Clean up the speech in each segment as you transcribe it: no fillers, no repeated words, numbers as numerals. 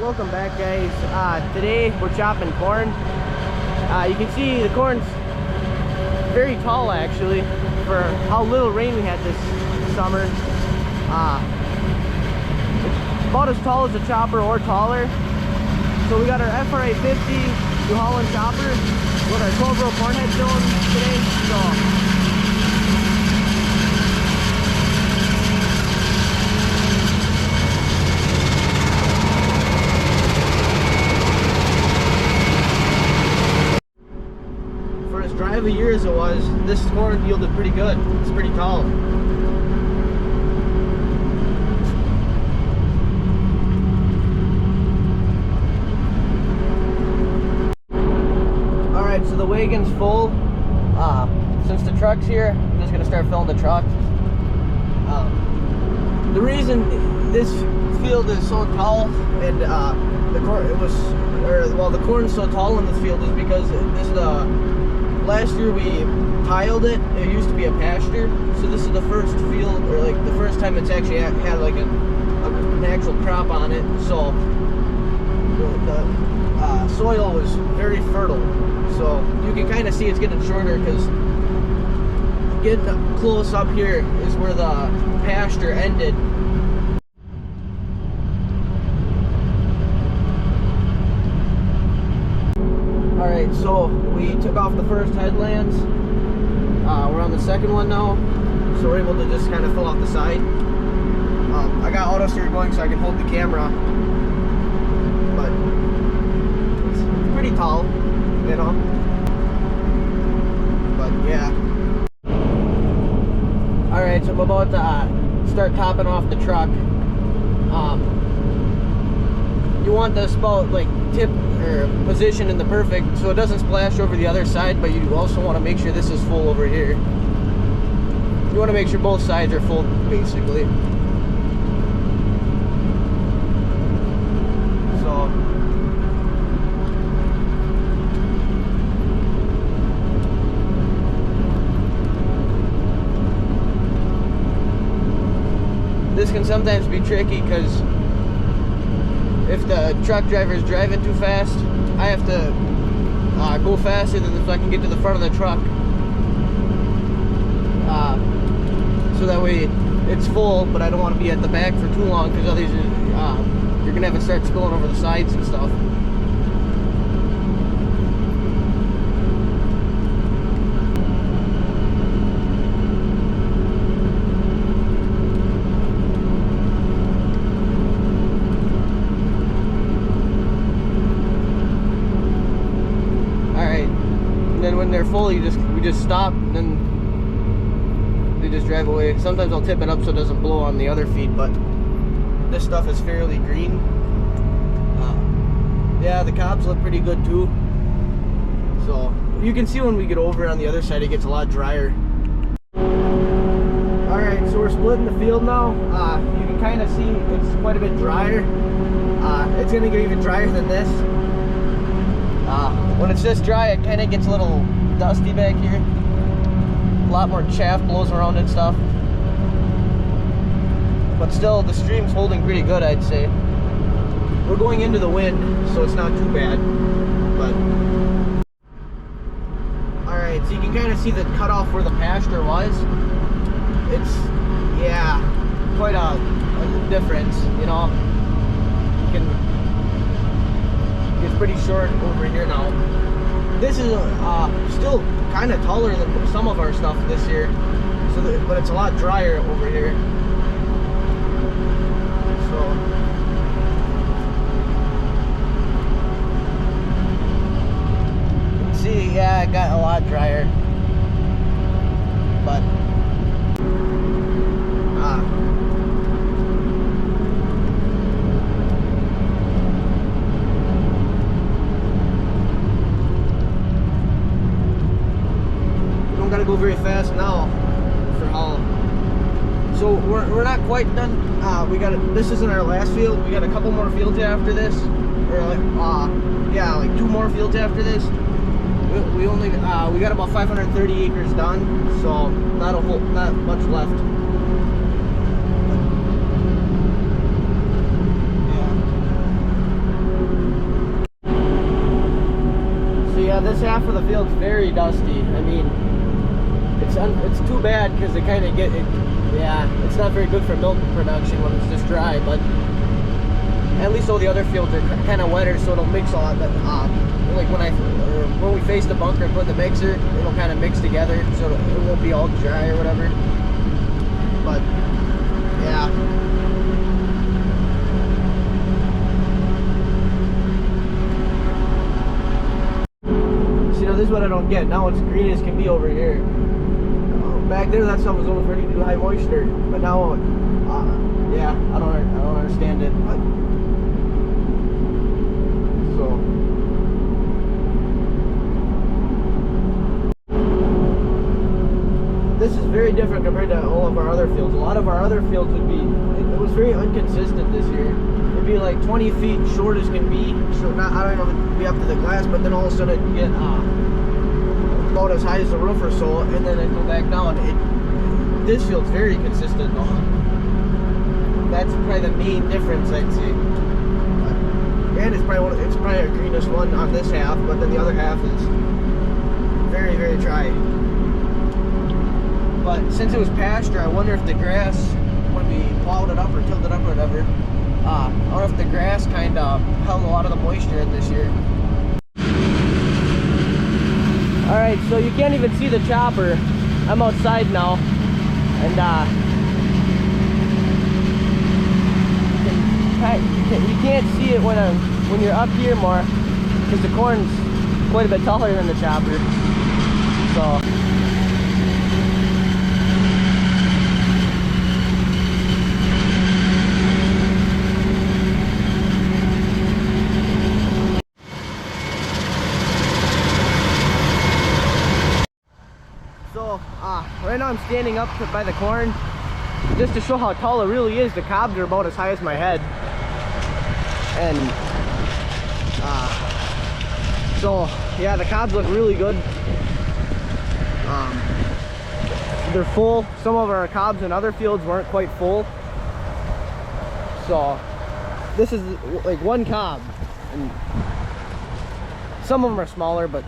Welcome back, guys. Today we're chopping corn. You can see the corn's very tall actually for how little rain we had this summer. It's about as tall as a chopper or taller. So we got our FRA 50 New Holland chopper with our 12-row corn head zone today. Dry of a year as it was, this corn yielded pretty good. It's pretty tall. Alright, so the wagon's full. Since the truck's here, I'm just gonna start filling the truck. The reason this field is so tall and the corn's so tall in this field is because last year we tiled it. It used to be a pasture, so this is the first field, or like the first time it's actually had like an actual crop on it. So the soil was very fertile. So you can kind of see it's getting shorter because getting close up here is where the pasture ended. Alright, so we took off the first headlands. We're on the second one now, so we're able to just kind of fill out the side. I got auto steer going so I can hold the camera, but it's pretty tall, you know. But yeah. Alright, so I'm about to start topping off the truck. You want the spout like tip or position in the perfect so it doesn't splash over the other side, but you also want to make sure this is full over here. You want to make sure both sides are full, basically. So this can sometimes be tricky because if the truck driver is driving too fast, I have to go faster than if I can get to the front of the truck. So that way it's full, but I don't want to be at the back for too long because otherwise you're going to have it start spilling over the sides and stuff. Then when they're full, we just stop, and then they just drive away. Sometimes I'll tip it up so it doesn't blow on the other feed, but this stuff is fairly green. Yeah, the cobs look pretty good too. So you can see when we get over on the other side, it gets a lot drier. Alright, so we're splitting the field now. You can kind of see it's quite a bit drier. It's going to get even drier than this. When it's this dry, it kind of gets a little dusty back here. A lot more chaff blows around and stuff. But still, the stream's holding pretty good, I'd say. We're going into the wind, so it's not too bad. But alright, so you can kind of see the cutoff where the pasture was. It's, yeah, quite a difference, you know. You can, it's pretty short over here now. This is still kind of taller than some of our stuff this year, but it's a lot drier over here. So you can see, yeah, it got a lot drier, but gotta go very fast now for how. So we're not quite done. This isn't our last field. We got a couple more fields after this, or like yeah, like 2 more fields after this. We got about 530 acres done, so not much left. Yeah. this half of the field's very dusty. I mean, it's too bad because it kind of yeah, it's not very good for milk production when it's just dry, but at least all the other fields are kind of wetter, so it'll mix a lot. But like when we face the bunker and put the mixer, it'll kind of mix together, so it won't be all dry or whatever. But yeah. See, now this is what I don't get. Now it's green as can be over here. Back there, that stuff was only ready to do high moisture, but now, yeah, I don't understand it. But, so this is very different compared to all of our other fields. A lot of our other fields would be, it was very inconsistent this year. It'd be like 20 feet short as can be. So not, I don't know if it'd be up to the glass, but then all of a sudden it'd get about as high as the roof or so, and then it'd go back down. This field's very consistent though. That's probably the main difference, I'd say. And it's probably a greenest one on this half, but then the other half is very, very dry. But since it was pasture, I wonder if the grass, when we plowed it up or tilled it up or whatever, I wonder if the grass kind of held a lot of the moisture in this year. Alright, so you can't even see the chopper. I'm outside now, and you can't see it when you're up here more, because the corn's quite a bit taller than the chopper. So right now I'm standing up by the corn just to show how tall it really is. The cobs are about as high as my head, and so yeah, the cobs look really good. They're full. Some of our cobs in other fields weren't quite full, so this is like one cob, and some of them are smaller, but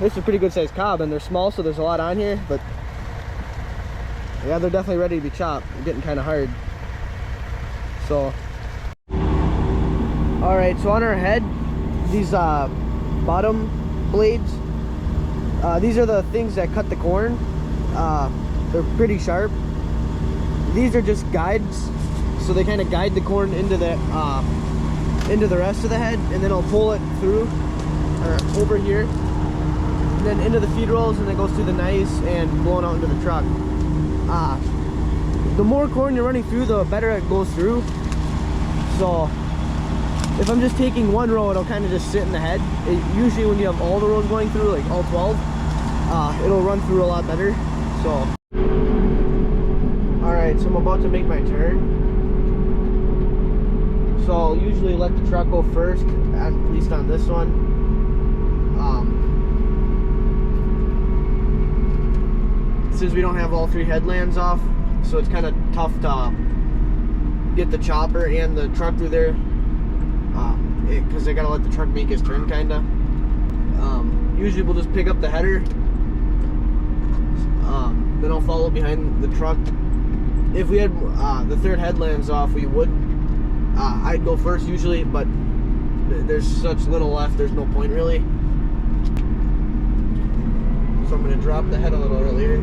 this is a pretty good sized cob, and they're small, so there's a lot on here. But yeah, they're definitely ready to be chopped. They're getting kind of hard. So all right, so on our head, these bottom blades, these are the things that cut the corn. They're pretty sharp. These are just guides, so they kind of guide the corn into the rest of the head, and then I'll pull it through or over here, and then into the feed rolls, and then goes through the nice and blown out into the truck. The more corn you're running through, the better it goes through. So if I'm just taking one row, it'll kind of just sit in the head. Usually when you have all the rows going through, like all 12, it'll run through a lot better. So all right, so I'm about to make my turn. So I'll usually let the truck go first, at least on this one. Since we don't have all three headlands off, so it's kind of tough to get the chopper and the truck through there, because they gotta let the truck make his turn, kinda. Usually we'll just pick up the header, then I'll follow behind the truck. If we had the third headlands off, we would. I'd go first usually, but there's such little left, there's no point really. So I'm gonna drop the head a little earlier.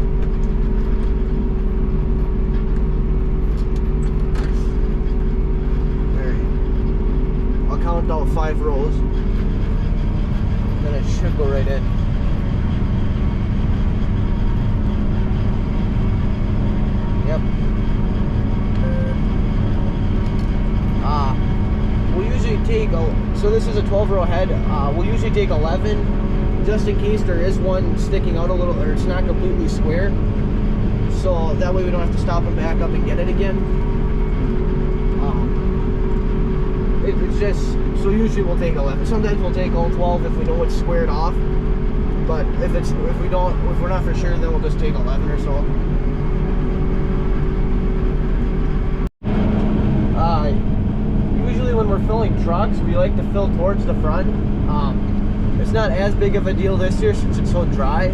Count out 5 rows, then it should go right in. Yep. We'll usually take so this is a 12 row head. We'll usually take 11, just in case there is one sticking out a little, or it's not completely square, so that way we don't have to stop and back up and get it again. It's just, so usually we'll take 11. Sometimes we'll take all 12 if we know it's squared off. But if we're not for sure, then we'll just take 11 or so. Usually when we're filling trucks, we like to fill towards the front. It's not as big of a deal this year since it's so dry.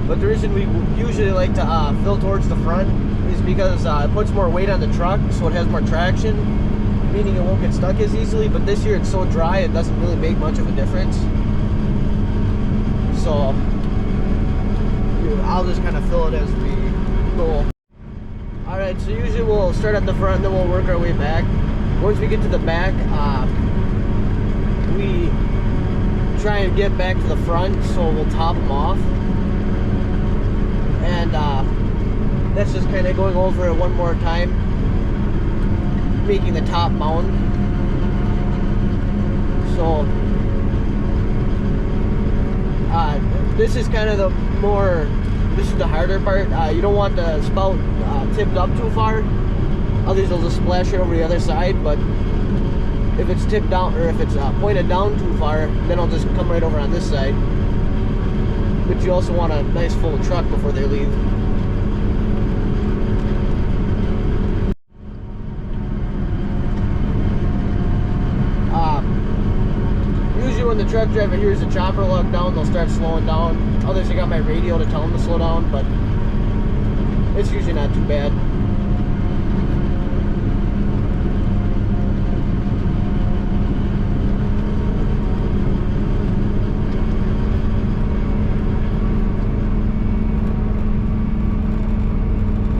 But the reason we usually like to fill towards the front is because it puts more weight on the truck, so it has more traction, meaning it won't get stuck as easily. But this year it's so dry, it doesn't really make much of a difference. So I'll just kind of fill it as we go. Alright, so usually we'll start at the front and then we'll work our way back. Once we get to the back, we try and get back to the front, so we'll top them off. And that's just kind of going over it one more time, making the top mount. So this is kind of this is the harder part. You don't want the spout tipped up too far, otherwise it'll just splash it over the other side. But if it's tipped down, or if it's pointed down too far, then it'll just come right over on this side. But you also want a nice full truck before they leave. Usually when the truck driver hears the chopper lock down, they'll start slowing down. Others, I got my radio to tell them to slow down, but it's usually not too bad.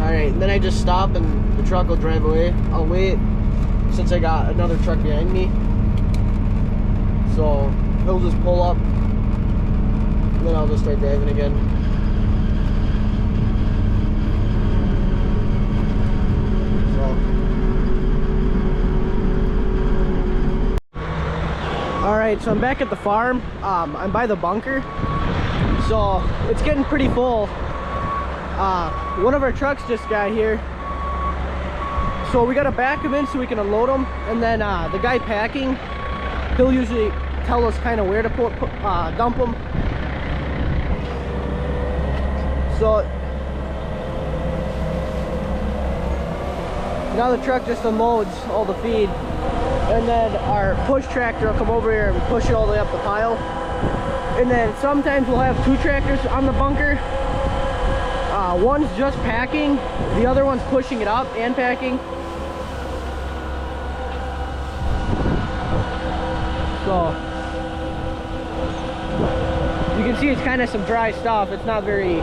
Alright, then I just stop and the truck will drive away. I'll wait since I got another truck behind me. So he'll just pull up, and then I'll just start driving again. Alright, so I'm back at the farm. I'm by the bunker, so it's getting pretty full. One of our trucks just got here, so we gotta back them in so we can unload them. And then the guy packing, he'll usually tell us kind of where to dump them. So now the truck just unloads all the feed, and then our push tractor will come over here and push it all the way up the pile. And then sometimes we'll have two tractors on the bunker. One's just packing, the other one's pushing it up and packing. So you can see it's kind of some dry stuff. It's not very,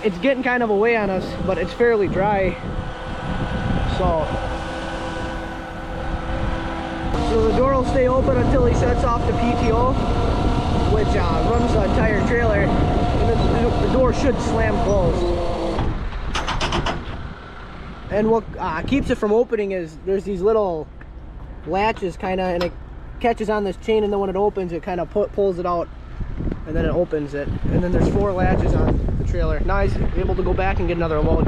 it's getting kind of away on us, but it's fairly dry. So the door will stay open until he shuts off the PTO, which runs the entire trailer, and the door should slam closed. And what keeps it from opening is there's these little latches kind of, and it catches on this chain, and then when it opens it kind of pulls it out, and then it opens it. And then there's 4 latches on the trailer. Now he's able to go back and get another load.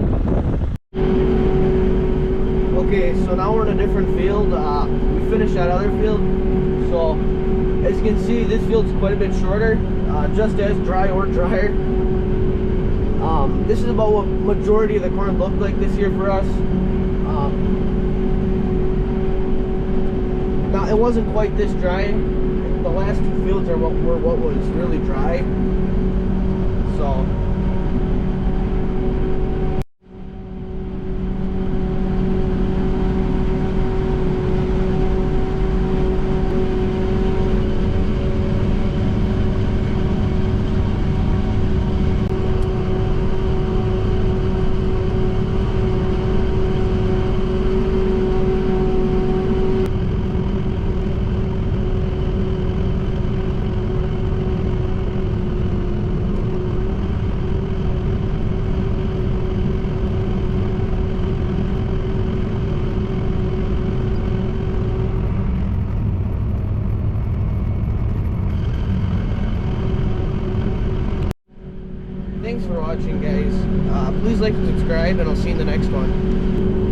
Okay, so now we're in a different field. We finished that other field, so as you can see, this field's quite a bit shorter, just as dry or drier. This is about what majority of the corn looked like this year for us. Now it wasn't quite this dry. The last 2 fields were what was really dry. So thanks for watching, guys. Please like and subscribe, and I'll see you in the next one.